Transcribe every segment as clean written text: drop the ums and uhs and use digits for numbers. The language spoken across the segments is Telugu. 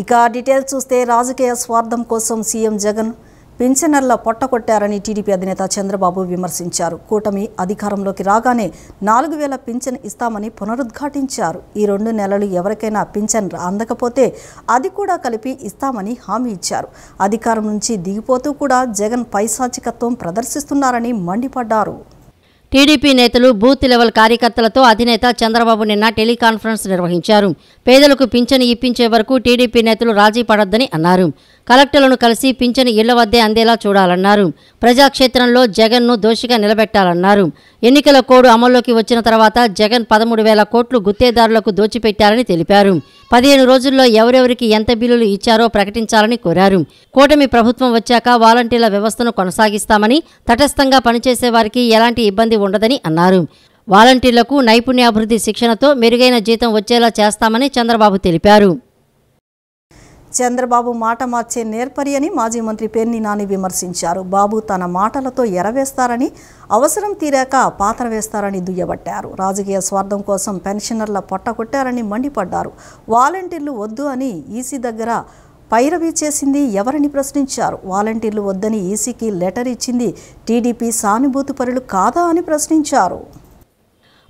ఇక డీటెయిల్స్ చూస్తే రాజకీయ స్వార్థం కోసం సీఎం జగన్ పింఛనర్ల పొట్టకొట్టారని టీడీపీ అధినేత చంద్రబాబు విమర్శించారు. కూటమి అధికారంలోకి రాగానే 4000 పింఛన్ ఇస్తామని పునరుద్ఘాటించారు. ఈ 2 నెలలు ఎవరికైనా పింఛన్ అందకపోతే అది కూడా కలిపి ఇస్తామని హామీ ఇచ్చారు. అధికారం నుంచి దిగిపోతూ కూడా జగన్ పైశాచికత్వం ప్రదర్శిస్తున్నారని మండిపడ్డారు. టీడీపీ నేతలు బూత్ లెవెల్ కార్యకర్తలతో అధినేత చంద్రబాబు నిన్న టెలికాన్ఫరెన్స్ నిర్వహించారు. పేదలకు పింఛను ఇప్పించే వరకు టీడీపీ నేతలు రాజీ పడొద్దని అన్నారు. కలెక్టర్లను కలిసి పింఛను ఇళ్ల వద్దే అందేలా చూడాలన్నారు. ప్రజాక్షేత్రంలో జగన్ను దోషిగా నిలబెట్టాలన్నారు. ఎన్నికల కోడ్ అమల్లోకి వచ్చిన తర్వాత జగన్ 13,000 కోట్లు గుత్తేదారులకు దోచిపెట్టారని తెలిపారు. 15 రోజుల్లో ఎవరెవరికి ఎంత బిల్లులు ఇచ్చారో ప్రకటించాలని కోరారు. కూటమి ప్రభుత్వం వచ్చాక వాలంటీర్ల వ్యవస్థను కొనసాగిస్తామని, తటస్థంగా పనిచేసే వారికి ఎలాంటి ఇబ్బంది ఉండదని అన్నారు. వాలంటీర్లకు నైపుణ్యాభివృద్ధి శిక్షణతో మెరుగైన జీతం వచ్చేలా చేస్తామని చంద్రబాబు తెలిపారు. చంద్రబాబు మాట మార్చే నేర్పరి అని మాజీ మంత్రి పేర్ని నాని విమర్శించారు. బాబు తన మాటలతో ఎరవేస్తారని, అవసరం తీరాక పాత్ర వేస్తారని దుయ్యబట్టారు. రాజకీయ స్వార్థం కోసం పెన్షనర్ల పొట్టకొట్టారని మండిపడ్డారు. వాలంటీర్లు వద్దు అని ఈసీ దగ్గర పైరవీ చేసింది ఎవరని ప్రశ్నించారు. వాలంటీర్లు వద్దని ఈసీకి లెటర్ ఇచ్చింది టీడీపీ సానుభూతిపరులు కాదా అని ప్రశ్నించారు.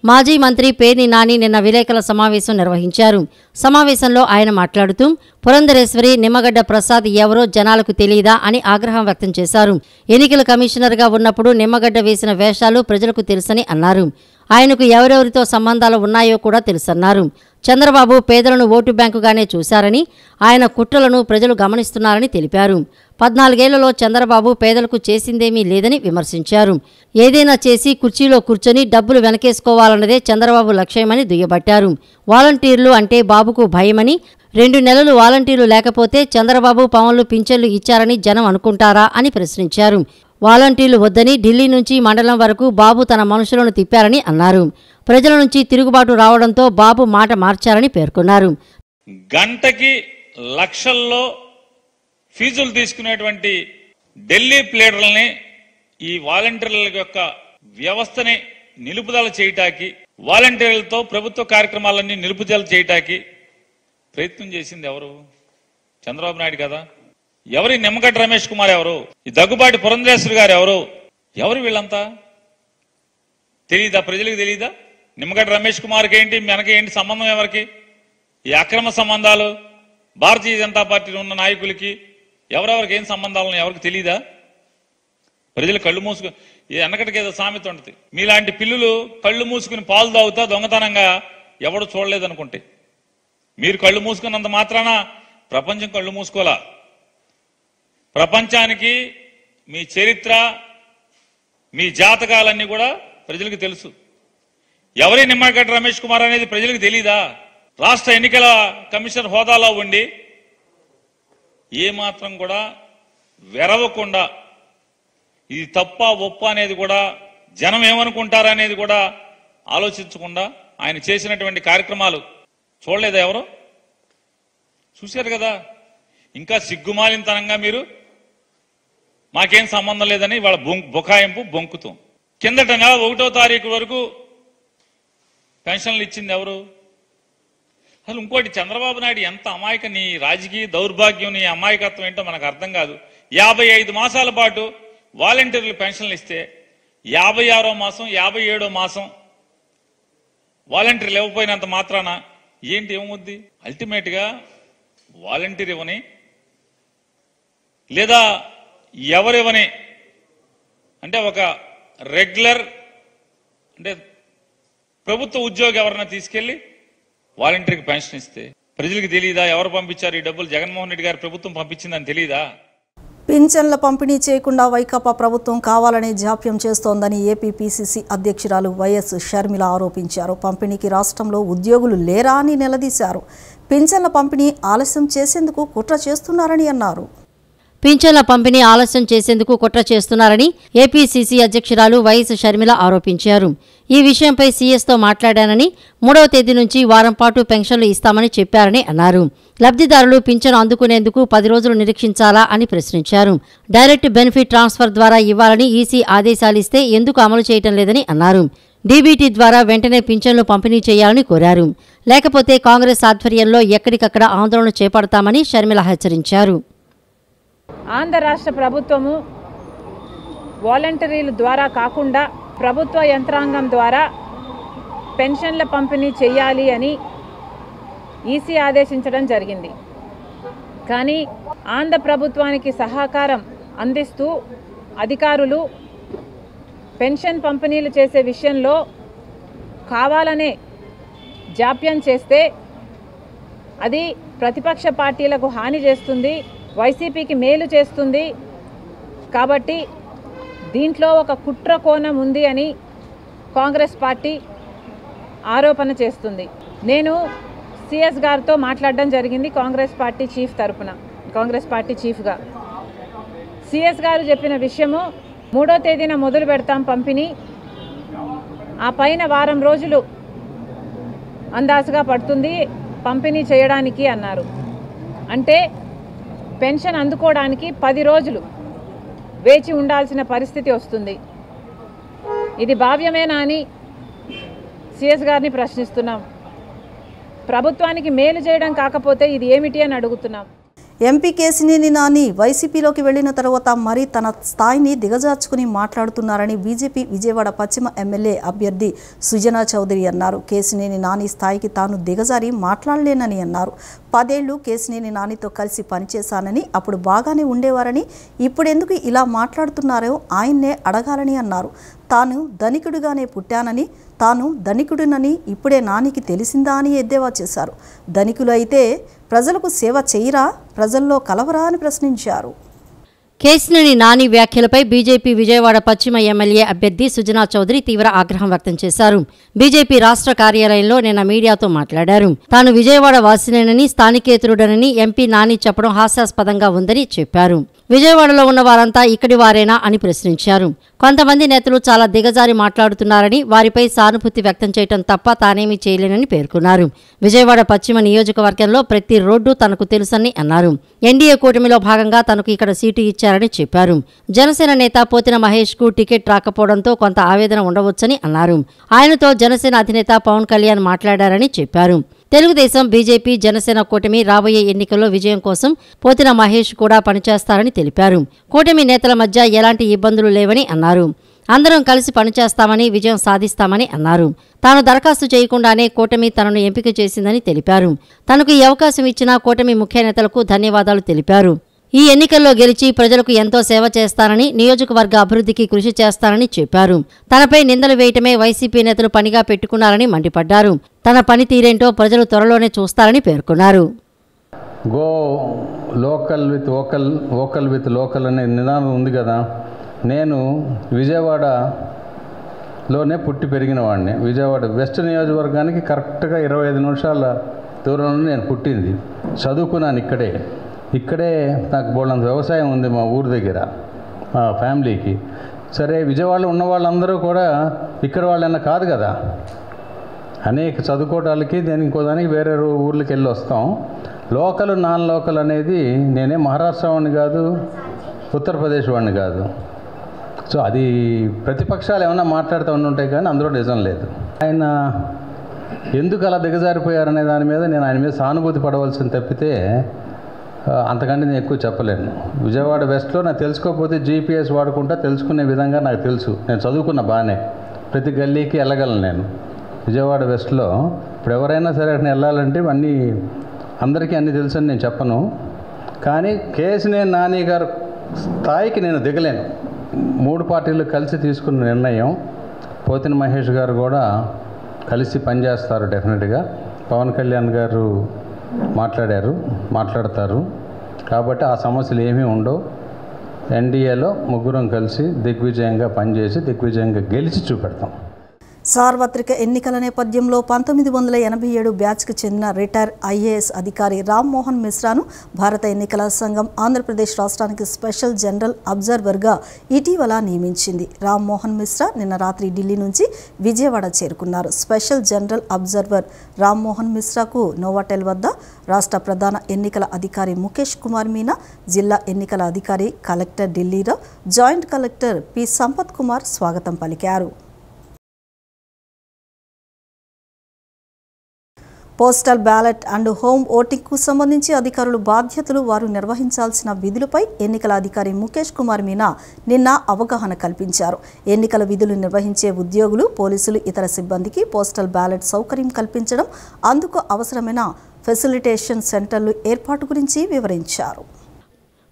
మాజీ మంత్రి పేర్ని నాని నిన్న విలేకరుల సమావేశం నిర్వహించారు. సమావేశంలో ఆయన మాట్లాడుతూ పురంధరేశ్వరి, నిమ్మగడ్డ ప్రసాద్ ఎవరో జనాలకు తెలియదా అని ఆగ్రహం వ్యక్తం చేశారు. ఎన్నికల కమిషనర్గా ఉన్నప్పుడు నిమ్మగడ్డ వేసిన వేషాలు ప్రజలకు తెలుసని అన్నారు. ఆయనకు ఎవరెవరితో సంబంధాలు ఉన్నాయో కూడా తెలుసన్నారు. చంద్రబాబు పేదలను ఓటు బ్యాంకుగానే చూశారని, ఆయన కుట్రలను ప్రజలు గమనిస్తున్నారని తెలిపారు. 14 ఏళ్లలో చంద్రబాబు పేదలకు చేసిందేమీ లేదని విమర్శించారు. ఏదైనా చేసి కుర్చీలో కూర్చొని డబ్బులు వెనకేసుకోవాలన్నదే చంద్రబాబు లక్ష్యమని దుయ్యబట్టారు. వాలంటీర్లు అంటే బాబుకు భయమని, 2 నెలలు వాలంటీర్లు లేకపోతే చంద్రబాబు పవన్లు పింఛన్లు ఇచ్చారని జనం అనుకుంటారా అని ప్రశ్నించారు. వాలంటీర్లు వద్దని ఢిల్లీ నుంచి మండలం వరకు బాబు తన మనుషులను తిప్పారని అన్నారు. ప్రజల నుంచి తిరుగుబాటు రావడంతో బాబు మాట మార్చారని పేర్కొన్నారు. గంటకి లక్షల్లో ఫీజులు తీసుకునేటువంటి ఢిల్లీ ప్లేడర్లని ఈ వాలంటీర్ల యొక్క వ్యవస్థని నిలుపుదల చేయటానికి, వాలంటీర్లతో ప్రభుత్వ కార్యక్రమాలన్నీ నిలుపుదల చేయటానికి ప్రయత్నం చేసింది ఎవరు? చంద్రబాబు నాయుడు కదా. ఎవరి నిమ్మగడ్డ రమేష్ కుమార్ ఎవరు? ఈ దగ్గుబాటి పురంధరేశ్వరి గారు ఎవరు? ఎవరు వీళ్ళంతా? తెలీదా? ప్రజలకు తెలీదా? నిమ్మగడ్డ రమేష్ కుమార్కి ఏంటి, మనకి ఏంటి సంబంధం? ఎవరికి ఈ అక్రమ సంబంధాలు? భారతీయ జనతా పార్టీలో ఉన్న నాయకులకి ఎవరెవరికి ఏం సంబంధాలను ఎవరికి తెలీదా? ప్రజలు కళ్ళు మూసుకుని, వెనకటికి ఏదో సామెత ఉంటుంది, మీలాంటి పిల్లులు కళ్ళు మూసుకుని పాలు తాగుతా దొంగతనంగా ఎవడు చూడలేదనుకుంటే, మీరు కళ్ళు మూసుకున్నంత మాత్రాన ప్రపంచం కళ్ళు మూసుకోలా. ప్రపంచానికి మీ చరిత్ర, మీ జాతకాలన్నీ కూడా ప్రజలకు తెలుసు. ఎవరి నిమ్మగడ్డ రమేష్ కుమార్ అనేది ప్రజలకు తెలీదా? రాష్ట్ర ఎన్నికల కమిషనర్ హోదాలో ఉండి ఏమాత్రం కూడా వెరవకుండా, ఇది తప్ప ఒప్ప అనేది కూడా, జనం ఏమనుకుంటారనేది కూడా ఆలోచించకుండా ఆయన చేసినటువంటి కార్యక్రమాలు చూడలేదా? ఎవరు చూశారు కదా. ఇంకా సిగ్గుమాలినతనంగా మీరు మాకేం సంబంధం లేదని వాళ్ళ బుకాయింపు బొంకుతాం. కిందట నెల 1వ తారీఖు వరకు పెన్షన్లు ఇచ్చింది ఎవరు? అసలు ఇంకోటి, చంద్రబాబు నాయుడు ఎంత అమాయక, నీ రాజకీయ దౌర్భాగ్యం, నీ అమాయకత్వం ఏంటో మనకు అర్థం కాదు. 55 మాసాల పాటు వాలంటీర్లు పెన్షన్లు ఇస్తే 56వ మాసం 57వ మాసం వాలంటీర్లు ఇవ్వకపోయినంత మాత్రాన ఏంటి ఏమవుద్ది? అల్టిమేట్ గా వాలంటీర్ ఇవ్వని లేదా ఎవరివని అంటే ఒక రెగ్యులర్ అంటే ప్రభుత్వ ఉద్యోగి ఎవరైనా తీసుకెళ్లి వాలంటీర్కి పెన్షన్ ఇస్తే ప్రజలకు తెలియదా? ఎవరు పంపించారు ఈ డబ్బులు? జగన్మోహన్ రెడ్డి గారి ప్రభుత్వం పంపించిందని తెలియదా? పింఛన్ల పంపిణీ చేయకుండా వైకాపా ప్రభుత్వం కావాలనే జాప్యం చేస్తోందని ఏపీ పీసీసీ అధ్యక్షురాలు వైఎస్ షర్మిల ఆరోపించారు. పంపిణీకి రాష్ట్రంలో ఉద్యోగులు లేరా అని నిలదీశారు. పింఛన్ల పంపిణీ ఆలస్యం చేసేందుకు కుట్ర చేస్తున్నారని అన్నారు. పింఛన్ల పంపిణీ ఆలస్యం చేసేందుకు కుట్ర చేస్తున్నారని ఏపీసీసీ అధ్యక్షురాలు వైఎస్ షర్మిల ఆరోపించారు. ఈ విషయంపై సీఎస్తో మాట్లాడానని, 3వ తేదీ నుంచి వారం పాటు పెన్షన్లు ఇస్తామని చెప్పారని అన్నారు. లబ్ధిదారులు పింఛను అందుకునేందుకు 10 రోజులు నిరీక్షించాలా అని ప్రశ్నించారు. డైరెక్ట్ బెనిఫిట్ ట్రాన్స్ఫర్ ద్వారా ఇవ్వాలని ఈసీ ఆదేశాలిస్తే ఎందుకు అమలు చేయటం లేదని అన్నారు. డీబీటీ ద్వారా వెంటనే పింఛన్లు పంపిణీ చేయాలని కోరారు. లేకపోతే కాంగ్రెస్ ఆధ్వర్యంలో ఎక్కడికక్కడ ఆందోళన చేపడతామని షర్మిల హెచ్చరించారు. ఆంధ్ర రాష్ట్ర ప్రభుత్వము వాలంటీర్ల ద్వారా కాకుండా ప్రభుత్వ యంత్రాంగం ద్వారా పెన్షన్ల పంపిణీ చేయాలి అని ఈసీ ఆదేశించడం జరిగింది. కానీ ఆంధ్ర ప్రభుత్వానికి సహకారం అందిస్తూ అధికారులు పెన్షన్ పంపిణీలు చేసే విషయంలో కావాలనే జాప్యం చేస్తే అది ప్రతిపక్ష పార్టీలకు హాని చేస్తుంది, వైసీపీకి మేలు చేస్తుంది. కాబట్టి దీంట్లో ఒక కుట్ర కోణం ఉంది అని కాంగ్రెస్ పార్టీ ఆరోపణ చేస్తుంది. నేను సిఎస్ గారితో మాట్లాడడం జరిగింది కాంగ్రెస్ పార్టీ చీఫ్ తరపున, కాంగ్రెస్ పార్టీ చీఫ్గా. సిఎస్ గారు చెప్పిన విషయము 3వ తేదీన మొదలు పెడతాం పంపిణీ, ఆ పైన వారం రోజులు అందాజుగా పడుతుంది పంపిణీ చేయడానికి అన్నారు. అంటే పెన్షన్ అందుకోవడానికి 10 రోజులు వేచి ఉండాల్సిన పరిస్థితి వస్తుంది. ఇది భావ్యమేనా అని సిఎస్ గారిని ప్రశ్నిస్తున్నాం. ప్రభుత్వానికి మేలు చేయడం కాకపోతే ఇది ఏమిటి అని అడుగుతున్నాం. ఎంపీ కేశినేని నాని వైసీపీలోకి వెళ్లిన తర్వాత మరీ తన స్థాయిని దిగజార్చుకుని మాట్లాడుతున్నారని బీజేపీ విజయవాడ పశ్చిమ ఎమ్మెల్యే అభ్యర్థి సుజనా చౌదరి అన్నారు. కేశినేని నాని స్థాయికి తాను దిగజారి మాట్లాడలేనని అన్నారు. 10 ఏళ్లు కేశినేని నానితో కలిసి పనిచేశానని, అప్పుడు బాగానే ఉండేవారని, ఇప్పుడెందుకు ఇలా మాట్లాడుతున్నారో ఆయన్నే అడగాలని అన్నారు. తాను ధనికుడిగానే పుట్టానని, తాను ధనికుడినని ఇప్పుడే నానికి తెలిసిందా అని ఎద్దేవా చేశారు. ధనికులు అయితే ప్రజలకు సేవ చేయరా, ప్రజల్లో కలవరా అని ప్రశ్నించారు. కేశినేని నాని వ్యాఖ్యలపై బీజేపీ విజయవాడ పశ్చిమ ఎమ్మెల్యే అభ్యర్థి సుజనా చౌదరి తీవ్ర ఆగ్రహం వ్యక్తం చేశారు. బీజేపీ రాష్ట్ర కార్యాలయంలో నిన్న మీడియాతో మాట్లాడారు. తాను విజయవాడ వాసినేనని, స్థానికేతరుడనని ఎంపీ నాని చెప్పడం హాస్యాస్పదంగా ఉందని చెప్పారు. విజయవాడలో ఉన్న వారంతా ఇక్కడి వారేనా అని ప్రశ్నించారు. కొంతమంది నేతలు చాలా దిగజారి మాట్లాడుతున్నారని, వారిపై సానుభూతి వ్యక్తం చేయడం తప్ప తానేమీ చేయలేనని పేర్కొన్నారు. విజయవాడ పశ్చిమ నియోజకవర్గంలో ప్రతి రోడ్డు తనకు తెలుసని అన్నారు. ఎన్డీఏ కూటమిలో భాగంగా తనకు ఇక్కడ సీటు ఇచ్చారని చెప్పారు. జనసేన నేత పోతిన మహేష్ కు టికెట్ రాకపోవడంతో కొంత ఆవేదన ఉండవచ్చని అన్నారు. ఆయనతో జనసేన అధినేత పవన్ కళ్యాణ్ మాట్లాడారని చెప్పారు. తెలుగుదేశం, బీజేపీ, జనసేన కూటమి రాబోయే ఎన్నికల్లో విజయం కోసం పోతిన మహేష్ కూడా పనిచేస్తారని తెలిపారు. కూటమి నేతల మధ్య ఎలాంటి ఇబ్బందులు లేవని అన్నారు. అందరం కలిసి పనిచేస్తామని, విజయం సాధిస్తామని అన్నారు. తాను దరఖాస్తు చేయకుండానే కూటమి తనను ఎంపిక చేసిందని తెలిపారు. తనకు ఈ అవకాశం ఇచ్చిన కూటమి ముఖ్య నేతలకు ధన్యవాదాలు తెలిపారు. ఈ ఎన్నికల్లో గెలిచి ప్రజలకు ఎంతో సేవ చేస్తానని, నియోజకవర్గ అభివృద్ధికి కృషి చేస్తానని చెప్పారు. తనపై నిందలు వేయటమే వైసీపీ నేతలు పనిగా పెట్టుకున్నారని మండిపడ్డారు. తన పనితీరేంటో ప్రజలు త్వరలోనే చూస్తారని పేర్కొన్నారు. Go local with vocal, vocal with local అనే నినాదం ఉంది కదా. నేను విజయవాడలోనే పుట్టి పెరిగిన వాడిని. విజయవాడ వెస్ట్ నియోజకవర్గానికి కరెక్ట్గా 25 నిమిషాల దూరంలో నేను పుట్టింది. చదువుకున్నాను ఇక్కడే నాకు బోళ్ళంత వ్యవసాయం ఉంది మా ఊరి దగ్గర, మా ఫ్యామిలీకి. సరే, విజయవాడలో ఉన్న వాళ్ళందరూ కూడా ఇక్కడ వాళ్ళన్నా కాదు కదా. అనేక చదువుకోవడానికి ఇంకో దానికి వేరే ఊర్లకి వెళ్ళి వస్తాం. లోకల్, నాన్ లోకల్ అనేది నేనే మహారాష్ట్ర వాడిని కాదు, ఉత్తరప్రదేశ్ వాడిని కాదు. సో అది ప్రతిపక్షాలు ఏమైనా మాట్లాడుతూ ఉంటాయి కానీ అందులో నిజం లేదు. ఆయన ఎందుకు అలా దిగజారిపోయారనే దాని మీద నేను ఆయన మీద సానుభూతి పడవలసింది తప్పితే అంతకంటే నేను ఎక్కువ చెప్పలేను. విజయవాడ వెస్ట్లో నాకు తెలుసుకోకపోతే జీపీఎస్ వాడుకుంటా తెలుసుకునే విధంగా నాకు తెలుసు. నేను చదువుకున్న బాగానే, ప్రతి గల్లీకి వెళ్ళగలను నేను. విజయవాడ వెస్ట్లో ఇప్పుడు ఎవరైనా సరే అక్కడ వెళ్ళాలంటే అందరికీ అన్నీ తెలుసు అని నేను చెప్పను. కానీ కేశినేని నాని గారు స్థాయికి నేను దిగలేను. 3 పార్టీలు కలిసి తీసుకున్న నిర్ణయం. పోతిన మహేష్ గారు కూడా కలిసి పనిచేస్తారు డెఫినెట్గా. పవన్ కళ్యాణ్ గారు మాట్లాడతారు. కాబట్టి ఆ సమస్యలు ఏమీ ఉండవు. ఎన్డీఏలో ముగ్గురం కలిసి దిగ్విజయంగా పనిచేసి దిగ్విజయంగా గెలిచి చూపెడతాం. సార్వత్రిక ఎన్నికల నేపథ్యంలో 1987 బ్యాచ్కు చెందిన రిటైర్ ఐఏఎస్ అధికారి రామ్మోహన్ మిశ్రాను భారత ఎన్నికల సంఘం ఆంధ్రప్రదేశ్ రాష్ట్రానికి స్పెషల్ జనరల్ అబ్జర్వర్గా ఇటీవల నియమించింది. రామ్మోహన్ మిశ్రా నిన్న రాత్రి ఢిల్లీ నుంచి విజయవాడ చేరుకున్నారు. స్పెషల్ జనరల్ అబ్జర్వర్ రామ్మోహన్ మిశ్రాకు నోవాటెల్ వద్ద రాష్ట్ర ప్రధాన ఎన్నికల అధికారి ముఖేష్ కుమార్ మీనా, జిల్లా ఎన్నికల అధికారి collector Dilli Rao, joint collector P Sampath Kumar స్వాగతం పలికారు. పోస్టల్ బ్యాలెట్ అండ్ హోమ్ ఓటింగ్కు సంబంధించి అధికారులు బాధ్యతలు వారు నిర్వహించాల్సిన విధులపై ఎన్నికల అధికారి ముఖేష్ కుమార్ మీనా నిన్న అవగాహన కల్పించారు. ఎన్నికల విధులు నిర్వహించే ఉద్యోగులు, పోలీసులు, ఇతర సిబ్బందికి పోస్టల్ బ్యాలెట్ సౌకర్యం కల్పించడం, అందుకు అవసరమైన ఫెసిలిటేషన్ సెంటర్లు ఏర్పాటు గురించి వివరించారు.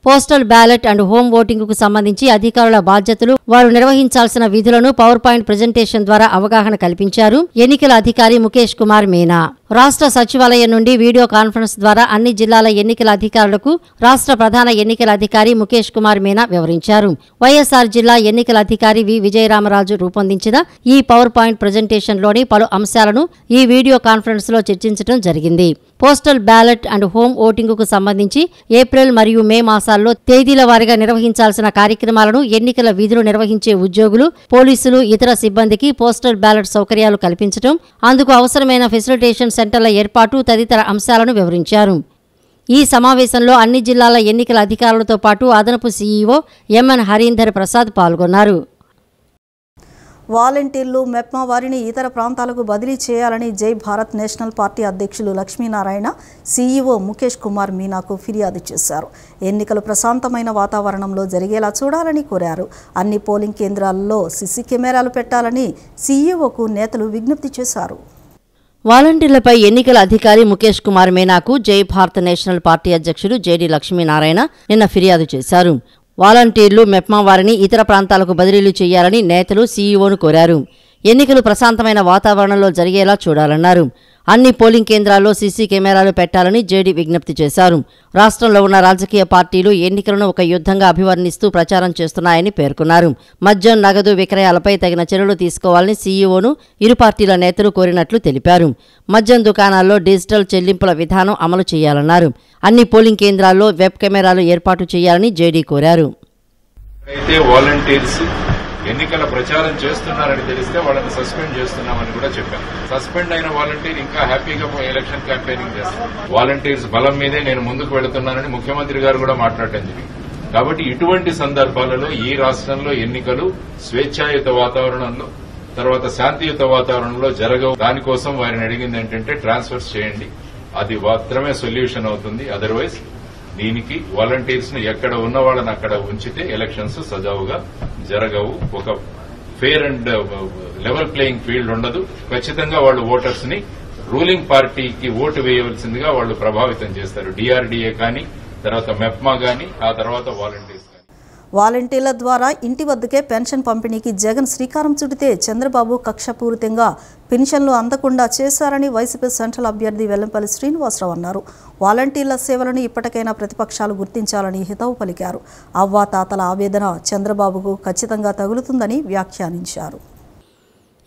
పోస్టల్ బ్యాలెట్ అండ్ హోమ్ ఓటింగ్కు సంబంధించి అధికారుల బాధ్యతలు, వారు నిర్వహించాల్సిన విధులను పవర్ పాయింట్ ప్రెజెంటేషన్ ద్వారా అవగాహన కల్పించారు ఎన్నికల అధికారి ముఖేష్ కుమార్ మీనా. రాష్ట్ర సచివాలయం నుండి వీడియో కాన్ఫరెన్స్ ద్వారా అన్ని జిల్లాల ఎన్నికల అధికారులకు రాష్ట్ర ప్రధాన ఎన్నికల అధికారి ముఖేష్ కుమార్ మీనా వివరించారు. వైఎస్ఆర్ జిల్లా ఎన్నికల అధికారి వి విజయరామరాజు రూపొందించిన ఈ పవర్ పాయింట్ ప్రెజెంటేషన్లోని పలు అంశాలను ఈ వీడియో కాన్ఫరెన్స్లో చర్చించడం జరిగింది. పోస్టల్ బ్యాలెట్ అండ్ హోమ్ ఓటింగ్కు సంబంధించి ఏప్రిల్ మరియు మే మాసాల్లో తేదీల వారీగా నిర్వహించాల్సిన కార్యక్రమాలను, ఎన్నికల విధులు నిర్వహించే ఉద్యోగులు, పోలీసులు, ఇతర సిబ్బందికి పోస్టల్ బ్యాలెట్ సౌకర్యాలు కల్పించడం, అందుకు అవసరమైన ఫెసిలిటేషన్ సెంటర్ల ఏర్పాటు తదితర అంశాలను వివరించారు. ఈ సమావేశంలో అన్ని జిల్లాల ఎన్నికల అధికారులతో పాటు అదనపు సీఈఓ ఎంఎన్ హరీందర్ ప్రసాద్ పాల్గొన్నారు. వాలంటీర్లు, మెప్మా వారిని ఇతర ప్రాంతాలకు బదిలీ చేయాలని జై భారత్ నేషనల్ పార్టీ అధ్యక్షులు లక్ష్మీనారాయణ సీఈఓ ముఖేష్ కుమార్ మీనాకు ఫిర్యాదు చేశారు. ఎన్నికలు ప్రశాంతమైన వాతావరణంలో జరిగేలా చూడాలని కోరారు. అన్ని పోలింగ్ కేంద్రాల్లో సీసీ కెమెరాలు పెట్టాలని సీఈఓకు నేతలు విజ్ఞప్తి చేశారు. వాలంటీర్లపై ఎన్నికల అధికారి ముఖేష్ కుమార్ మీనాకు జై భారత్ నేషనల్ పార్టీ అధ్యక్షుడు జేడీ లక్ష్మీనారాయణ నిన్న ఫిర్యాదు చేశారు. వాలంటీర్లు, మెప్మా వారిని ఇతర ప్రాంతాలకు బదిలీలు చేయాలని నేతలు సీఈఓను కోరారు. ఎన్నికలు ప్రశాంతమైన వాతావరణంలో జరిగేలా చూడాలన్నారు. అన్ని పోలింగ్ కేంద్రాల్లో సీసీ కెమెరాలు పెట్టాలని జేడీ విజ్ఞప్తి చేశారు. రాష్ట్రంలో ఉన్న రాజకీయ పార్టీలు ఎన్నికలను ఒక యుద్ధంగా అభివర్ణిస్తూ ప్రచారం చేస్తున్నాయని పేర్కొన్నారు. మద్యం, నగదు విక్రయాలపై తగిన చర్యలు తీసుకోవాలని సీఈఓను ఇరు పార్టీల నేతలు కోరినట్లు తెలిపారు. మద్యం దుకాణాల్లో డిజిటల్ చెల్లింపుల విధానం అమలు చేయాలన్నారు. అన్ని పోలింగ్ కేంద్రాల్లో వెబ్ కెమెరాలు ఏర్పాటు చేయాలని జేడీ కోరారు. ఎన్నికల ప్రచారం చేస్తున్నారని తెలిస్తే వాళ్ళని సస్పెండ్ చేస్తున్నామని కూడా చెప్పాను. సస్పెండ్ అయిన వాలంటీర్ ఇంకా హ్యాపీగా ఎలక్షన్ క్యాంపెయినింగ్ చేస్తారు. వాలంటీర్స్ బలం మీదే నేను ముందుకు వెళుతున్నానని ముఖ్యమంత్రి గారు కూడా మాట్లాడటం జరిగింది. కాబట్టి ఇటువంటి సందర్భాలలో ఈ రాష్ట్రంలో ఎన్నికలు స్వేచ్ఛాయుత వాతావరణంలో, తర్వాత శాంతియుత వాతావరణంలో జరగవు. దానికోసం వారిని అడిగింది ఏంటంటే ట్రాన్స్ఫర్స్ చేయండి, అది మాత్రమే సొల్యూషన్ అవుతుంది. అదర్వైజ్ దీనికి వాలంటీర్స్ ను ఎక్కడ ఉన్న వాళ్ళని అక్కడ ఉంచితే ఎలక్షన్స్ సజావుగా జరగవు. ఒక fair and level playing field ఉండదు. ఖచ్చితంగా వాళ్ళు ఓటర్స్ ని రూలింగ్ పార్టీకి ఓటు వేయవలసిందిగా వాళ్ళు ప్రభావితం చేస్తారు. డిఆర్డీఏ కానీ, తర్వాత మెప్మా కానీ, ఆ తర్వాత వాలంటీర్స్. వాలంటీర్ల ద్వారా ఇంటి వద్దకే పెన్షన్ పంపిణీకి జగన్ శ్రీకారం చుడితే చంద్రబాబు కక్షపూరితంగా పెన్షన్లు అందకుండా చేశారని వైసీపీ సెంట్రల్ అభ్యర్థి వెల్లంపల్లి శ్రీనివాసరావు అన్నారు. వాలంటీర్ల సేవలను ఇప్పటికైనా ప్రతిపక్షాలు గుర్తించాలని హితవు పలికారు. అవ్వాతాతల ఆవేదన చంద్రబాబుకు ఖచ్చితంగా తగులుతుందని వ్యాఖ్యానించారు.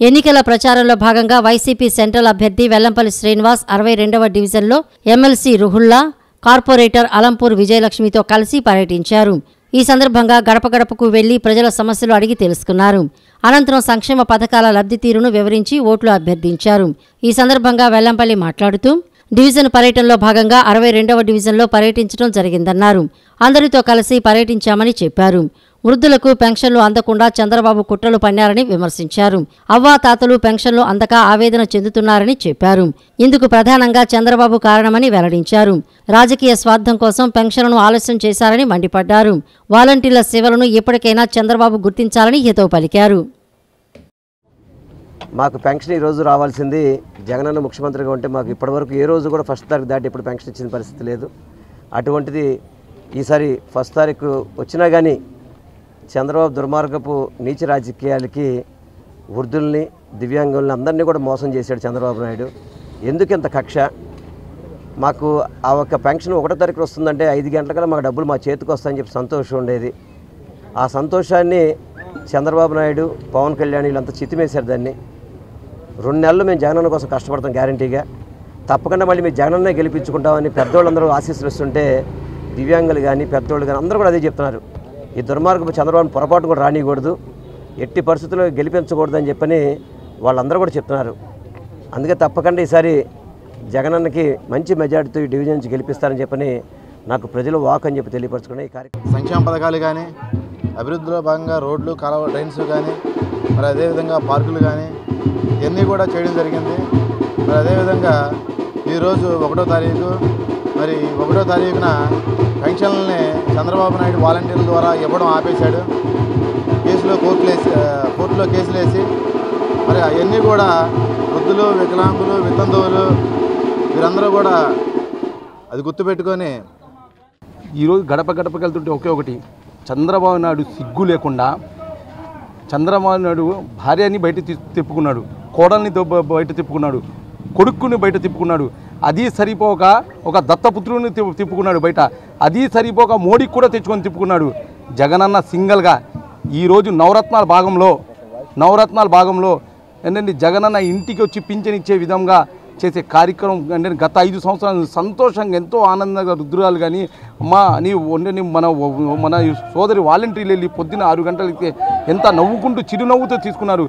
ఎన్నికల ప్రచారంలో భాగంగా వైసీపీ సెంట్రల్ అభ్యర్థి వెల్లంపల్లి శ్రీనివాస్ 62వ డివిజన్లో ఎమ్మెల్సీ రుహుల్లా, కార్పొరేటర్ అలంపూర్ విజయలక్ష్మితో కలిసి పర్యటించారు. ఈ సందర్భంగా గడప గడపకు వెళ్లి ప్రజల సమస్యలు అడిగి తెలుసుకున్నారు. అనంతరం సంక్షేమ పథకాల లబ్ధి తీరును వివరించి ఓట్లు అభ్యర్థించారు. ఈ సందర్భంగా వెల్లంపల్లి మాట్లాడుతూ డివిజన్ పర్యటనలో భాగంగా 62వ డివిజన్లో పర్యటించడం జరిగిందన్నారు. అందరితో కలిసి పర్యటించామని చెప్పారు. వృద్ధులకు పెన్షన్లు అందకుండా చంద్రబాబు కుట్రలు పన్నారని విమర్శించారు. అవ్వాతాతలు పెన్షన్లు అందక ఆవేదన చెందుతున్నారని చెప్పారు. ఇందుకు ప్రధానంగా చంద్రబాబు కారణమని వెల్లడించారు. రాజకీయ స్వార్థం కోసం పెన్షన్లను ఆలస్యం చేశారని మండిపడ్డారు. వాలంటీర్ల సేవలను ఎప్పటికైనా చంద్రబాబు గుర్తించాలని హితవు పలికారు. మాకు పెన్షన్ ఈ రోజు రావాల్సింది జగనన్న ముఖ్యమంత్రిగా ఉంటే మాకు ఇప్పటివరకు ఏ రోజు కూడా ఫస్ట్ తారీఖు దాటి ఇప్పుడు పెన్షన్ ఇచ్చిన పరిస్థితి లేదు. అటువంటిది ఈసారి ఫస్ట్ తారీఖు వచ్చినా కానీ చంద్రబాబు దుర్మార్గపు నీచ రాజకీయాలకి వృద్ధుల్ని, దివ్యాంగుల్ని అందరినీ కూడా మోసం చేశాడు చంద్రబాబు నాయుడు. ఎందుకు ఇంత కక్ష? మాకు ఆ ఒక్క పెన్షన్ 1వ తారీఖు వస్తుందంటే 5 గంటలకల్లా మాకు డబ్బులు మా చేతికి వస్తాయని చెప్పి సంతోషం ఉండేది. ఆ సంతోషాన్ని చంద్రబాబు నాయుడు, పవన్ కళ్యాణ్ వీళ్ళంతా చితిమేశారు. దాన్ని 2 నెలలు మేము జగనన్న కోసం కష్టపడతాం గ్యారంటీగా, తప్పకుండా మళ్ళీ మేము జగనన్నే గెలిపించుకుంటామని పెద్దోళ్ళందరూ ఆశీస్సులు ఇస్తుంటే దివ్యాంగులు కానీ పెద్దోళ్ళు కానీ అందరూ కూడా అదే చెప్తున్నారు. ఈ దుర్మార్గపు చంద్రబాబుని పొరపాటు కూడా రానియకూడదు, ఎట్టి పరిస్థితుల్లో గెలిపించకూడదు అని చెప్పని వాళ్ళందరూ కూడా చెప్తున్నారు. అందుకే తప్పకుండా ఈసారి జగనన్నకి మంచి మెజార్టీతో ఈ డివిజన్ నుంచి గెలిపిస్తారని చెప్పని నాకు ప్రజలు వాక్ అని చెప్పి తెలియపరచుకున్నాయి. ఈ కార్యక్రమం సంక్షేమ పథకాలు కానీ, అభివృద్ధిలో భాగంగా రోడ్లు, కాలువ, డ్రైన్స్ కానీ, మరి అదేవిధంగా పార్కులు కానీ ఇవన్నీ కూడా చేయడం జరిగింది. మరి అదేవిధంగా ఈరోజు 1వ తారీఖు, మరి 1వ తారీఖున పెన్షన్లని చంద్రబాబు నాయుడు వాలంటీర్ల ద్వారా ఇవ్వడం ఆపేశాడు. కోర్టులో కేసులు వేసి మరి అవన్నీ కూడా వృద్ధులు, వికలాంగులు, వితంతువులు వీరందరూ కూడా అది గుర్తుపెట్టుకొని ఈరోజు గడప గడపకి వెళ్తుంటే ఒకే ఒకటి, చంద్రబాబు నాయుడు సిగ్గు లేకుండా చంద్రబాబు నాయుడు భార్యని బయట తిప్పుకున్నాడు, కోడల్ని బయట తిప్పుకున్నాడు, కొడుకుని బయట తిప్పుకున్నాడు. అది సరిపోక ఒక దత్తపుత్రుని తిప్పుకున్నాడు బయట. అది సరిపోక మోడీకి కూడా తెచ్చుకొని తిప్పుకున్నాడు. జగనన్న సింగల్గా ఈరోజు నవరత్నాల భాగంలో ఏంటంటే జగనన్న ఇంటికి వచ్చి పింఛన్ ఇచ్చే విధంగా చేసే కార్యక్రమం అంటే గత 5 సంవత్సరాలు సంతోషంగా ఎంతో ఆనందంగా రుద్రాలు కానీ అమ్మా మన సోదరి వాలంటీర్లు వెళ్ళి పొద్దున 6 గంటలకి ఎంత నవ్వుకుంటూ చిరునవ్వుతో తీసుకున్నారు.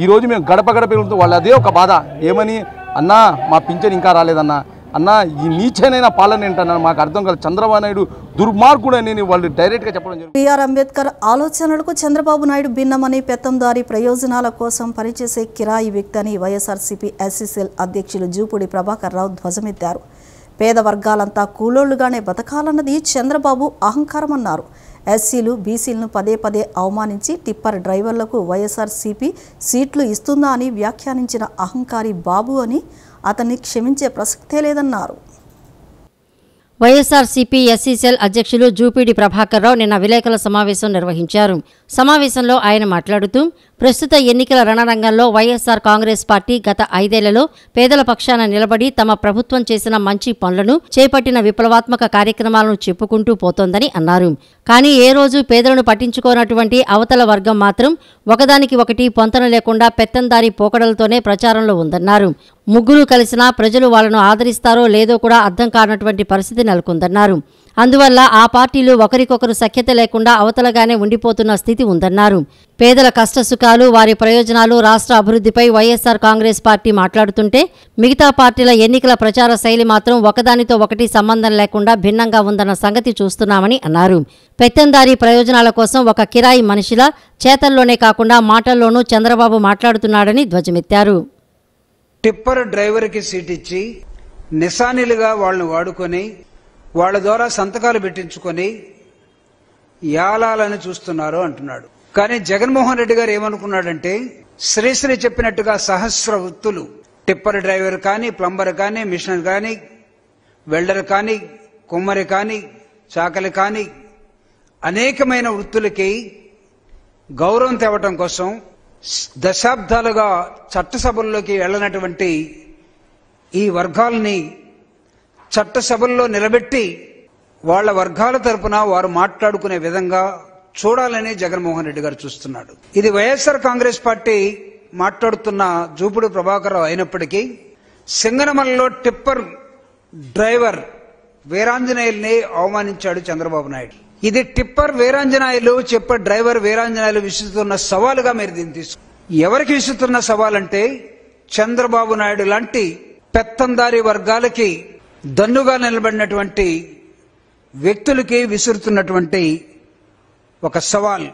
ఈరోజు మేము గడప వెళ్తూ వాళ్ళు అదే ఒక బాధ, ఏమని అన్నా మా పింఛన్ ఇంకా రాలేదన్నా, అన్నా ఈ నీచైన పాలన ఏంటన్నా మాకు అర్థం కాదు, చంద్రబాబు నాయుడు దుర్మార్గుడని వాళ్ళు డైరెక్ట్గా చెప్పడం జరిగింది. బిఆర్ అంబేద్కర్ ఆలోచనలకు చంద్రబాబు నాయుడు భిన్నమని, పెత్తందారీ ప్రయోజనాల కోసం పనిచేసే కిరాయి వ్యక్తి అని వైఎస్ఆర్సీపీ ఎస్సీసీఎల్ అధ్యక్షులు జూపూడి ప్రభాకర్ రావు ధ్వజమెత్తారు. పేద వర్గాలంతా కూలోళ్లుగానే బతకాలన్నది చంద్రబాబు అహంకారమన్నారు. ఎస్సీలు, బీసీలను పదే అవమానించి టిప్పర్ డ్రైవర్లకు వైఎస్ఆర్సీపీ సీట్లు ఇస్తుందా అని వ్యాఖ్యానించిన అహంకారి బాబు అని అతన్ని క్షమించే ప్రసక్తే లేదన్నారు. వైఎస్ఆర్సీపీ ఎస్సీసీఎల్ అధ్యక్షులు జూపూడి ప్రభాకర్ రావు నిన్న విలేకరుల సమావేశం నిర్వహించారు. సమావేశంలో ఆయన మాట్లాడుతూ ప్రస్తుత ఎన్నికల రణరంగంలో వైఎస్ఆర్ కాంగ్రెస్ పార్టీ గత 5 ఏళ్లలో పేదల పక్షాన నిలబడి తమ ప్రభుత్వం చేసిన మంచి పనులను, చేపట్టిన విప్లవాత్మక కార్యక్రమాలను చెప్పుకుంటూ పోతోందని అన్నారు. కానీ ఏ రోజు పేదలను పట్టించుకోనటువంటి అవతల వర్గం మాత్రం ఒకదానికి ఒకటి పొంతన లేకుండా పెత్తందారీ పోకడలతోనే ప్రచారంలో ఉందన్నారు. ముగ్గురు కలిసినా ప్రజలు వాళ్లను ఆదరిస్తారో లేదో కూడా అర్థం కానటువంటి పరిస్థితి నెలకొందన్నారు. అందువల్ల ఆ పార్టీలు ఒకరికొకరు సఖ్యత లేకుండా అవతలగానే ఉండిపోతున్న స్థితి ఉందన్నారు. పేదల కష్టసుఖాలు, వారి ప్రయోజనాలు, రాష్ట్ర అభివృద్ధిపై వైఎస్ఆర్ కాంగ్రెస్ పార్టీ మాట్లాడుతుంటే మిగతా పార్టీల ఎన్నికల ప్రచార శైలి మాత్రం ఒకదానితో ఒకటి సంబంధం లేకుండా భిన్నంగా ఉందన్న సంగతి చూస్తున్నామని అన్నారు. పెత్తందారీ ప్రయోజనాల కోసం ఒక కిరాయి మనిషిలా చేతల్లోనే కాకుండా మాటల్లోనూ చంద్రబాబు మాట్లాడుతున్నాడని ధ్వజమెత్తారు. టిప్పర్ డ్రైవర్కి సీట్ ఇచ్చి నిశానిలుగా వాళ్ళని వాడుకొని వాళ్ళ ద్వారా సంతకాలు పెట్టించుకొని యాలాలని చూస్తున్నారు అంటున్నాడు. కానీ జగన్మోహన్ రెడ్డి గారు ఏమనుకున్నాడంటే, శ్రీశ్రీ చెప్పినట్టుగా సహస్ర వృత్తులు, టిప్పర్ డ్రైవర్ కానీ, ప్లంబర్ కానీ, మిషనర్ కానీ, వెల్డర్ కానీ, కుమ్మరి కానీ, చాకలి కానీ, అనేకమైన వృత్తులకి గౌరవం తేవటం కోసం దశాబ్దాలుగా చట్టసభల్లోకి వెళ్లనటువంటి ఈ వర్గాల్ని చట్టసభల్లో నిలబెట్టి వాళ్ల వర్గాల తరపున వారు మాట్లాడుకునే విధంగా చూడాలని జగన్మోహన్ రెడ్డి గారు చూస్తున్నాడు. ఇది వైఎస్ఆర్ కాంగ్రెస్ పార్టీ మాట్లాడుతున్న జూపూడి ప్రభాకర్ రావు అయినప్పటికీ సింగనమలలో టిప్పర్ డ్రైవర్ వీరాంజనేయుల్ని అవమానించాడు చంద్రబాబు నాయుడు. ఇది tipper Veeranjaneyulu, tipper driver Veeranjaneyulu విసురుతున్న సవాలుగా మీరు దీన్ని తీసుకు. ఎవరికి విసురుతున్న సవాలంటే చంద్రబాబు నాయుడు లాంటి పెత్తందారీ వర్గాలకి దన్నుగా నిలబడినటువంటి వ్యక్తులకి విసురుతున్నటువంటి ఒక సవాల్.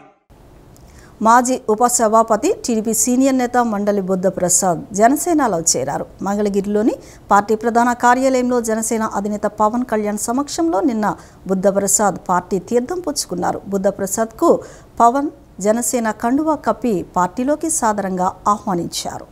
మాజీ ఉపసభాపతి, టీడీపీ సీనియర్ నేత మండలి బుద్ధప్రసాద్ జనసేనలో చేరారు. మంగళగిరిలోని పార్టీ ప్రధాన కార్యాలయంలో జనసేన అధినేత పవన్ కళ్యాణ్ సమక్షంలో నిన్న బుద్ధప్రసాద్ పార్టీ తీర్థం పుచ్చుకున్నారు. బుద్ధప్రసాద్కు పవన్ జనసేన కండువా కప్పి పార్టీలోకి సాదరంగా ఆహ్వానించారు.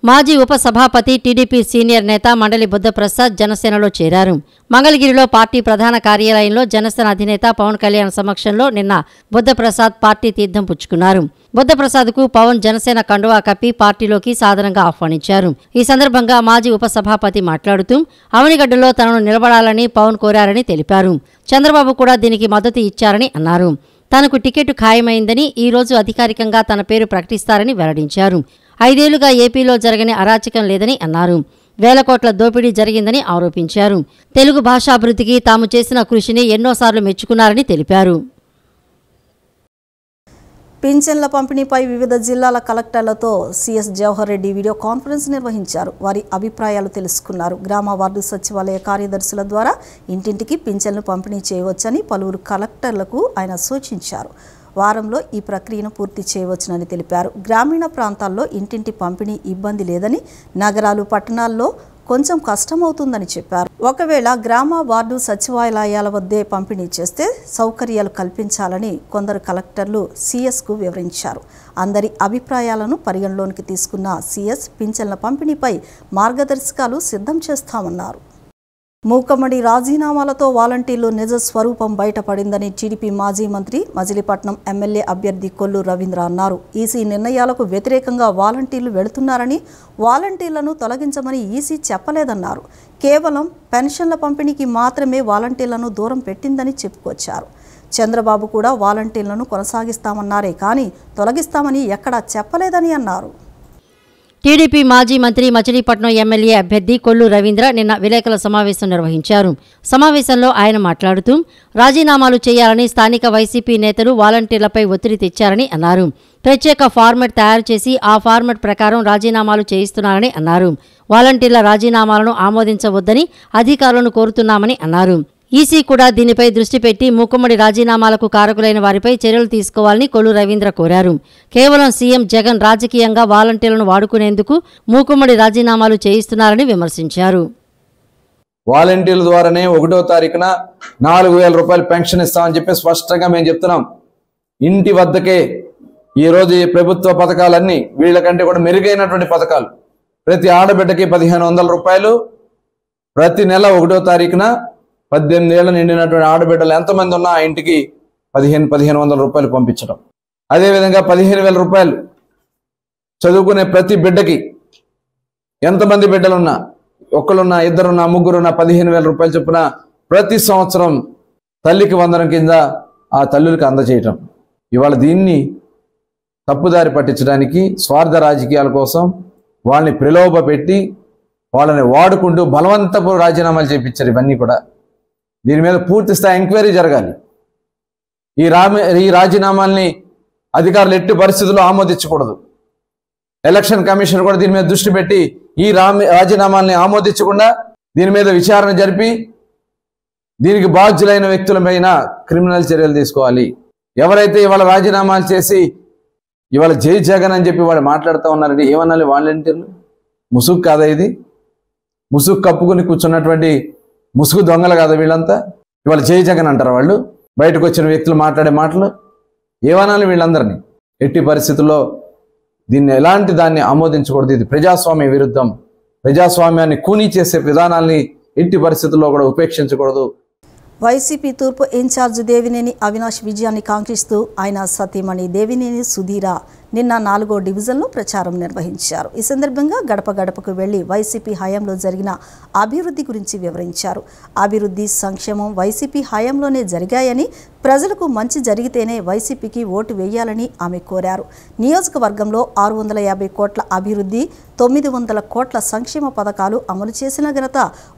మాజీ ఉపసభాపతి, టీడీపీ సీనియర్ నేత మండలి బుద్ధప్రసాద్ జనసేనలో చేరారు. మంగళగిరిలో పార్టీ ప్రధాన కార్యాలయంలో జనసేన అధినేత పవన్ కళ్యాణ్ సమక్షంలో నిన్న బుద్ధప్రసాద్ పార్టీ తీర్థం పుచ్చుకున్నారు. బుద్ధప్రసాద్కు పవన్ జనసేన కండువా కప్పి పార్టీలోకి సాదరంగా ఆహ్వానించారు. ఈ సందర్భంగా మాజీ ఉపసభాపతి మాట్లాడుతూ అవనిగడ్డలో తనను నిలబడాలని పవన్ కోరారని తెలిపారు. చంద్రబాబు కూడా దీనికి మద్దతు ఇచ్చారని అన్నారు. తనకు టికెట్ ఖాయమైందని, ఈ రోజు అధికారికంగా తన పేరు ప్రకటిస్తారని వెల్లడించారు. 5 ఏళ్లుగా ఏపీలో జరగని అరాచకం లేదని అన్నారు. వేల కోట్ల దోపిడీ జరిగిందని ఆరోపించారు. తెలుగు భాషాభివృద్ధికి తాము చేసిన కృషిని ఎన్నోసార్లు మెచ్చుకున్నారని తెలిపారు. పింఛన్ల పంపిణీపై వివిధ జిల్లాల కలెక్టర్లతో CS Jawahar Reddy video conference నిర్వహించారు. వారి అభిప్రాయాలు తెలుసుకున్నారు. గ్రామ వార్డు సచివాలయ కార్యదర్శుల ద్వారా ఇంటింటికి పింఛన్లు పంపిణీ చేయవచ్చని పలువురు కలెక్టర్లకు ఆయన సూచించారు. వారంలో ఈ ప్రక్రియను పూర్తి చేయవచ్చునని తెలిపారు. గ్రామీణ ప్రాంతాల్లో ఇంటింటి పంపిణీ ఇబ్బంది లేదని, నగరాలు, పట్టణాల్లో కొంచెం కష్టమవుతుందని చెప్పారు. ఒకవేళ గ్రామ వార్డు సచివాలయాల వద్దే పంపిణీ చేస్తే సౌకర్యాలు కల్పించాలని కొందరు కలెక్టర్లు సీఎస్కు వివరించారు. అందరి అభిప్రాయాలను పరిగణలోనికి తీసుకున్న సీఎస్ పింఛన్ల పంపిణీపై మార్గదర్శకాలు సిద్ధం చేస్తామన్నారు. మూకమ్మడి రాజీనామాలతో వాలంటీర్లు నిజ స్వరూపం బయటపడిందని టీడీపీ మాజీ మంత్రి మజిలీపట్నం ఎమ్మెల్యే అభ్యర్థి కొల్లు రవీంద్ర అన్నారు. ఈసీ నిర్ణయాలకు వ్యతిరేకంగా వాలంటీర్లు వెళుతున్నారని, వాలంటీర్లను తొలగించమని ఈసీ చెప్పలేదన్నారు. కేవలం పెన్షన్ల పంపిణీకి మాత్రమే వాలంటీర్లను దూరం పెట్టిందని చెప్పుకొచ్చారు. చంద్రబాబు కూడా వాలంటీర్లను కొనసాగిస్తామన్నారే కానీ తొలగిస్తామని ఎక్కడా చెప్పలేదని అన్నారు. టీడీపీ మాజీ మంత్రి మచిలీపట్నం ఎమ్మెల్యే అభ్యర్థి కొల్లు రవీంద్ర నిన్న విలేకరుల సమావేశం నిర్వహించారు. సమావేశంలో ఆయన మాట్లాడుతూ రాజీనామాలు చేయాలని స్థానిక వైసీపీ నేతలు వాలంటీర్లపై ఒత్తిడి తెచ్చారని అన్నారు. ప్రత్యేక ఫార్మెట్ తయారు చేసి ఆ ఫార్మెట్ ప్రకారం రాజీనామాలు చేయిస్తున్నారని అన్నారు. వాలంటీర్ల రాజీనామాలను ఆమోదించవద్దని అధికారులను కోరుతున్నామని అన్నారు. ఈసీ కూడా దీనిపై దృష్టి పెట్టి మూకుమ్మడి రాజీనామాలకు కారకులైన వారిపై చర్యలు తీసుకోవాలని కొల్లు రవీంద్ర కోరారు. కేవలం సీఎం జగన్ రాజకీయంగా వాలంటీర్లను వాడుకునేందుకు మూకుమ్మడి రాజీనామాలు చేయిస్తున్నారని విమర్శించారు. వాలంటీర్ల ద్వారానే 1వ తారీఖున 4,000 రూపాయలు పెన్షన్ ఇస్తామని చెప్పి స్పష్టంగా మేము చెప్తున్నాం. ఇంటి వద్దకే ఈరోజు ఈ ప్రభుత్వ పథకాలన్నీ వీళ్ళకంటే కూడా మెరుగైనటువంటి పథకాలు. ప్రతి ఆడబిడ్డకి 1,500 రూపాయలు ప్రతి నెల 1వ తారీఖున 18 ఏళ్ల నిండినటువంటి ఆడబిడ్డలు ఎంతమంది ఉన్నా ఆ ఇంటికి 1,500 రూపాయలు పంపించడం. అదేవిధంగా 15,000 రూపాయలు చదువుకునే ప్రతి బిడ్డకి ఎంతమంది బిడ్డలున్నా, ఒక్కరున్నా, ఇద్దరున్నా, ముగ్గురున్నా 15,000 రూపాయలు చొప్పున ప్రతి సంవత్సరం తల్లికి వందనం కింద ఆ తల్లులకు అందజేయటం. ఇవాళ దీన్ని తప్పుదారి పట్టించడానికి స్వార్థ రాజకీయాల కోసం వాళ్ళని ప్రలోభ పెట్టి వాళ్ళని వాడుకుంటూ బలవంతపు రాజీనామాలు చేయించారు. ఇవన్నీ కూడా దీని మీద పూర్తి స్థాయి ఎంక్వైరీ జరగాలి. ఈ రాజీనామాల్ని అధికారులు ఎట్టి పరిస్థితుల్లో ఆమోదించకూడదు. ఎలక్షన్ కమిషన్ కూడా దీని మీద దృష్టి పెట్టి ఈ రాజీనామాల్ని ఆమోదించకుండా దీని మీద విచారణ జరిపి దీనికి బాధ్యులైన వ్యక్తులపైన క్రిమినల్ చర్యలు తీసుకోవాలి. ఎవరైతే ఇవాళ రాజీనామాలు చేసి ఇవాళ జై జగన్ అని చెప్పి వాళ్ళు మాట్లాడుతూ ఉన్నారండి, ఏమన్నాలి వాలంటీర్లు? ముసుగు కాదా ఇది? ముసుగు కప్పుకుని కూర్చున్నటువంటి ముసుగు దొంగలు కాదా వీళ్ళంతా? ఇవాళ జై జగన్ అంటారు వాళ్ళు. బయటకు వచ్చిన వ్యక్తులు మాట్లాడే మాటలు ఏమనాలి వీళ్ళందరినీ? ఎట్టి పరిస్థితుల్లో దీన్ని ఎలాంటి దాన్ని ఆమోదించకూడదు. ఇది ప్రజాస్వామ్య విరుద్ధం. ప్రజాస్వామ్యాన్ని కూనీ చేసే విధానాల్ని ఎట్టి పరిస్థితుల్లో కూడా ఉపేక్షించకూడదు. వైసీపీ తూర్పు ఇన్ఛార్జ్ దేవినేని అవినాష్ విజయాన్ని కాంక్షిస్తూ ఆయన సతీమణి దేవినేని సుధీర నిన్న 4వ డివిజన్లో ప్రచారం నిర్వహించారు. ఈ సందర్భంగా గడప గడపకు వెళ్లి వైసీపీ హయాంలో జరిగిన అభివృద్ధి గురించి వివరించారు. అభివృద్ధి, సంక్షేమం వైసీపీ హయాంలోనే జరిగాయని, ప్రజలకు మంచి జరిగితేనే వైసీపీకి ఓటు వేయాలని ఆమె కోరారు. నియోజకవర్గంలో 650 కోట్ల అభివృద్ధి, 900 కోట్ల సంక్షేమ పథకాలు అమలు చేసిన ఘనత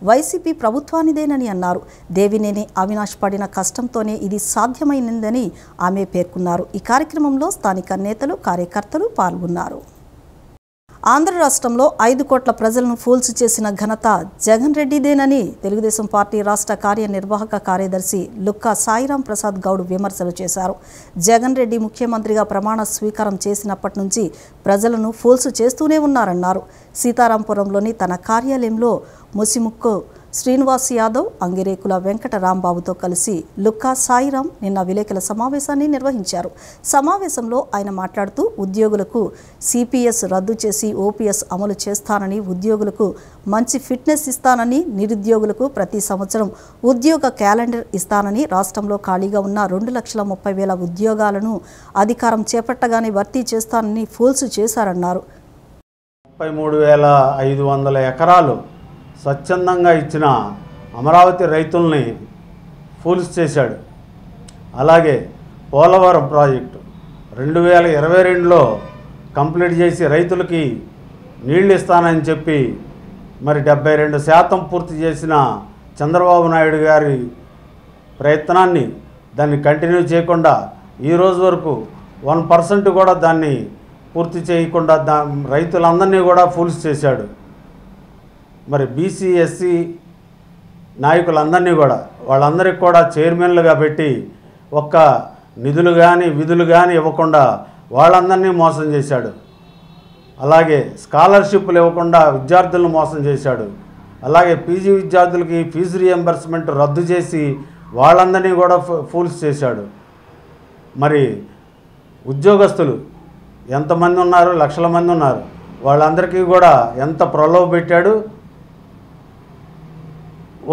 వైసీపీ ప్రభుత్వానిదేనని అన్నారు. దేవినేని అవినాష్ పడిన కష్టంతోనే ఇది సాధ్యమైందని ఆమె పేర్కొన్నారు. ఈ కార్యక్రమంలో స్థానిక నేతలు, కార్యకర్తలు పాల్గొన్నారు. ఆంధ్ర రాష్ట్రంలో 5 కోట్ల ప్రజలను ఫూల్స్ చేసిన ఘనత జగన్ రెడ్డిదేనని తెలుగుదేశం పార్టీ రాష్ట్ర కార్యనిర్వాహక కార్యదర్శి లుక్కా సాయిరాం ప్రసాద్ గౌడ్ విమర్శలు చేశారు. జగన్ రెడ్డి ముఖ్యమంత్రిగా ప్రమాణ స్వీకారం చేసినప్పటి నుంచి ప్రజలను ఫూల్స్ చేస్తూనే ఉన్నారన్నారు. సీతారాంపురంలోని తన కార్యాలయంలో ముసిముక్కు శ్రీనివాస్ యాదవ్, అంగిరేకుల వెంకటరాంబాబుతో కలిసి లుక్కా సాయిరాం నిన్న విలేకరుల సమావేశాన్ని నిర్వహించారు. సమావేశంలో ఆయన మాట్లాడుతూ ఉద్యోగులకు సిపిఎస్ రద్దు చేసి ఓపీఎస్ అమలు చేస్తానని, ఉద్యోగులకు మంచి ఫిట్నెస్ ఇస్తానని, నిరుద్యోగులకు ప్రతి సంవత్సరం ఉద్యోగ క్యాలెండర్ ఇస్తానని, రాష్ట్రంలో ఖాళీగా ఉన్న 2,30,000 ఉద్యోగాలను అధికారం చేపట్టగానే భర్తీ చేస్తానని ఫూల్స్ చేశారన్నారు. 33,500 ఎకరాలు స్వచ్ఛందంగా ఇచ్చిన అమరావతి రైతుల్ని ఫూల్స్ చేశాడు. అలాగే పోలవరం ప్రాజెక్టు 2022లో కంప్లీట్ చేసి రైతులకి నీళ్ళు ఇస్తానని చెప్పి మరి 72% పూర్తి చేసిన చంద్రబాబు నాయుడు గారి ప్రయత్నాన్ని దాన్ని కంటిన్యూ చేయకుండా ఈరోజు వరకు 1% కూడా దాన్ని పూర్తి చేయకుండా రైతులందరినీ కూడా ఫూల్స్ చేశాడు. మరి బీసీ, ఎస్సీ నాయకులందరినీ కూడా వాళ్ళందరికీ కూడా చైర్మన్లుగా పెట్టి ఒక్క నిధులు కానీ విధులు కానీ ఇవ్వకుండా వాళ్ళందరినీ మోసం చేశాడు. అలాగే స్కాలర్షిప్లు ఇవ్వకుండా విద్యార్థులను మోసం చేశాడు. అలాగే పీజీ విద్యార్థులకి ఫీజు రియంబర్స్మెంట్ రద్దు చేసి వాళ్ళందరినీ కూడా ఫూల్స్ చేశాడు. మరి ఉద్యోగస్తులు ఎంతమంది ఉన్నారు, లక్షల మంది ఉన్నారు, వాళ్ళందరికీ కూడా ఎంత ప్రలోభ పెట్టాడు.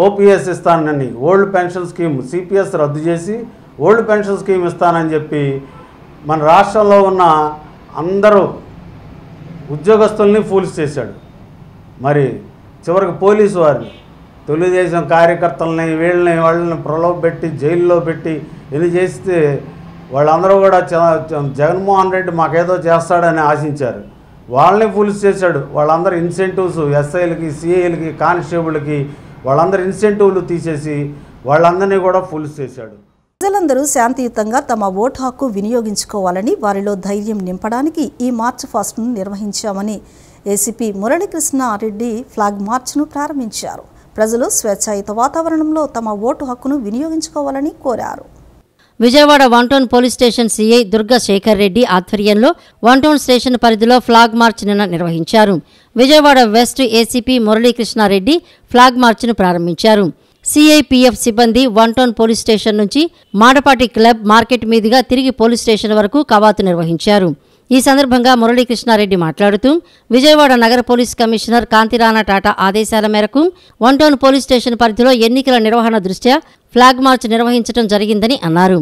ఓపీఎస్ ఇస్తానని ఓల్డ్ పెన్షన్ స్కీమ్ సిపిఎస్ రద్దు చేసి ఓల్డ్ పెన్షన్ స్కీమ్ ఇస్తానని చెప్పి మన రాష్ట్రంలో ఉన్న అందరూ ఉద్యోగస్తుల్ని ఫూల్స్ చేశాడు. మరి చివరికి పోలీసు వారిని, తెలుగుదేశం కార్యకర్తలని, వాళ్ళని ప్రలోభ పెట్టి జైల్లో పెట్టి ఇది చేస్తే వాళ్ళందరూ కూడా జగన్మోహన్ రెడ్డి మాకేదో చేస్తాడని ఆశించారు. వాళ్ళని ఫూల్స్ చేశాడు. వాళ్ళందరూ ఇన్సెంటివ్స్ ఎస్ఐలకి, సిఐలకి, కానిస్టేబుల్కి వాళ్ళందరూ ఇన్సెంటివ్లు తీసేసి వాళ్ళందరినీ కూడా ఫూల్స్ చేశాడు. ప్రజలందరూ శాంతియుతంగా తమ ఓటు హక్కు వినియోగించుకోవాలని, వారిలో ధైర్యం నింపడానికి ఈ మార్చ్ ఫాస్ట్ను నిర్వహించామని ఏసీపీ మురళీకృష్ణారెడ్డి ఫ్లాగ్ మార్చ్ను ప్రారంభించారు. ప్రజలు స్వేచ్ఛాయుత వాతావరణంలో తమ ఓటు హక్కును వినియోగించుకోవాలని కోరారు. Vijayawada 1 town police station CI Durga Shekar Reddy ఆధ్వర్యంలో 1 టౌన్ స్టేషన్ పరిధిలో ఫ్లాగ్ మార్చ్ నిన్న నిర్వహించారు. Vijayawada west ACP Muralikrishnareddy flag మార్చ్ను ప్రారంభించారు. సిఐపిఎఫ్ సిబ్బంది 1 టౌన్ పోలీస్ స్టేషన్ నుంచి మాడపాటి క్లబ్ మార్కెట్ మీదుగా తిరిగి పోలీస్ స్టేషన్ వరకు కవాతు నిర్వహించారు. ఈ సందర్భంగా మురళీకృష్ణారెడ్డి మాట్లాడుతూ విజయవాడ నగర పోలీస్ కమిషనర్ కాంతిరాణా టాటా ఆదేశాల మేరకు 1 టౌన్ పోలీస్ స్టేషన్ పరిధిలో ఎన్నికల నిర్వహణ దృష్ట్యా ఫ్లాగ్ మార్చ్ నిర్వహించడం జరిగిందని అన్నారు.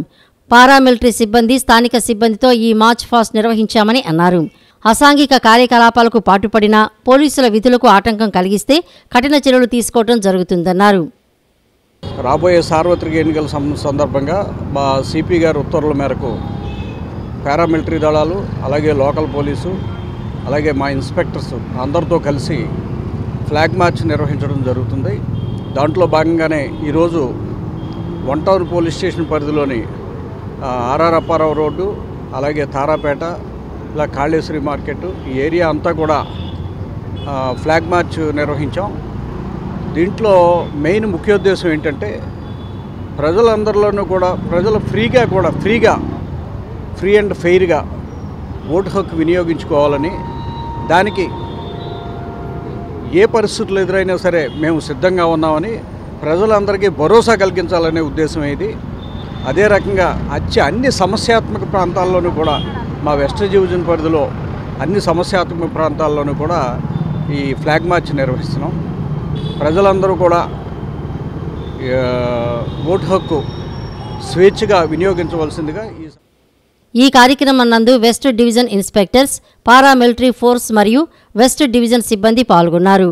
పారామిలిటరీ సిబ్బంది, స్థానిక సిబ్బందితో ఈ మార్చ్ ఫాస్ట్ నిర్వహించామని అన్నారు. అసాంఘిక కార్యకలాపాలకు పాటుపడిన పోలీసుల విధులకు ఆటంకం కలిగిస్తే కఠిన చర్యలు తీసుకోవడం జరుగుతుందన్నారు. రాబోయే సార్వత్రిక ఎన్నికల సందర్భంగా మా సిపి గారి ఉత్తర్వుల మేరకు పారామిలిటరీ దళాలు, అలాగే లోకల్ పోలీసు, అలాగే మా ఇన్స్పెక్టర్స్ అందరితో కలిసి ఫ్లాగ్ మార్చ్ నిర్వహించడం జరుగుతుంది. దాంట్లో భాగంగానే ఈరోజు 1 టౌన్ పోలీస్ స్టేషన్ పరిధిలోని ఆర్ఆర్ అప్పారావు రోడ్డు, అలాగే తారాపేట, ఇలా కాళేశ్వరి మార్కెట్, ఈ ఏరియా అంతా కూడా ఫ్లాగ్ మార్చ్ నిర్వహించాం. దీంట్లో మెయిన్ ముఖ్యోద్దేశం ఏంటంటే ప్రజలందరిలోనూ కూడా ప్రజలు ఫ్రీగా ఫ్రీ అండ్ ఫెయిర్గా ఓటు హక్కు వినియోగించుకోవాలని, దానికి ఏ పరిస్థితులు ఎదురైనా సరే మేము సిద్ధంగా ఉన్నామని ప్రజలందరికీ భరోసా కలిగించాలనే ఉద్దేశం ఇది. అదే రకంగా అన్ని సమస్యాత్మక ప్రాంతాల్లోనూ కూడా మా వెస్ట్ డివిజన్ పరిధిలో అన్ని సమస్యాత్మక ప్రాంతాల్లోనూ కూడా ఈ ఫ్లాగ్ మార్చ్ నిర్వహిస్తున్నాం. ప్రజలందరూ కూడా ఓటు హక్కు స్వేచ్ఛగా వినియోగించవలసిందిగా ఈ కార్యక్రమం నందు west division inspectors, paramilitary force మరియు వెస్ట్ డివిజన్ సిబ్బంది పాల్గొన్నారు.